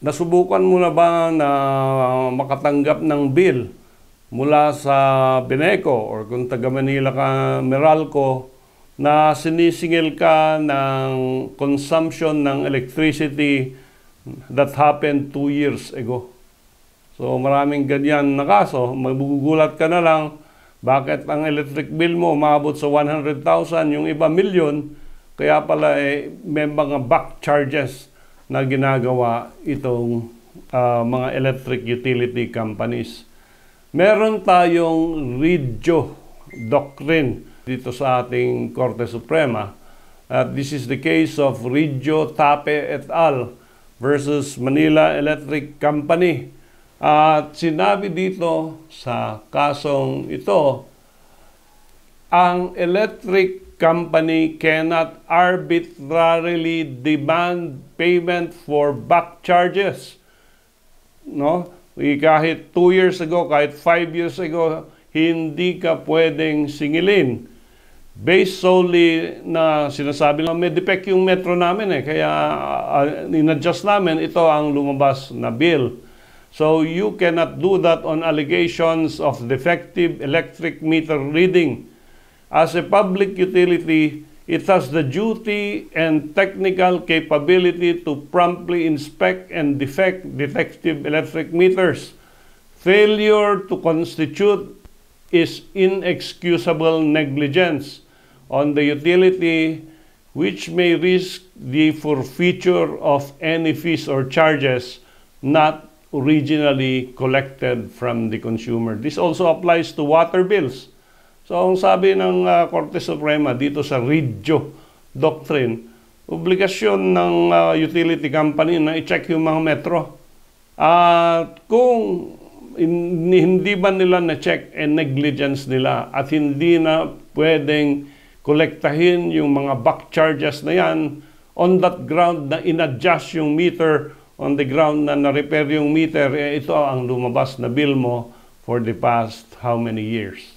Nasubukan mo na ba na makatanggap ng bill mula sa Beneco or kung taga Manila ka, Meralco, na sinisingil ka ng consumption ng electricity that happened 2 years ago? So maraming ganyan na kaso, magugulat ka na lang bakit ang electric bill mo umabot sa 100,000, yung iba milyon, kaya pala may mga back charges na ginagawa itong mga electric utility companies. Meron tayong RIGIO doctrine dito sa ating Korte Suprema. This is the case of RIGIO Tape et al. Versus Manila Electric Company. At sinabi dito sa kasong ito, ang electric company cannot arbitrarily demand payment for back charges. No? Kahit 2 years ago, kahit 5 years ago, hindi ka pwedeng singilin. Based solely na sinasabi na may defect yung metro namin kaya in-adjust namin, ito ang lumabas na bill. So you cannot do that on allegations of defective electric meter reading. As a public utility, it has the duty and technical capability to promptly inspect and defective electric meters. Failure to constitute is inexcusable negligence on the utility, which may risk the forfeiture of any fees or charges not originally collected from the consumer. This also applies to water bills. So, ang sabi ng Korte Suprema dito sa RIGIO doctrine, obligasyon ng utility company na i-check yung mga metro. At kung hindi ba nila na-check, negligence nila at hindi na pwedeng kolektahin yung mga back charges na yan on that ground na in-adjust yung meter, on the ground na na-repair yung meter, ito ang lumabas na bill mo for the past how many years.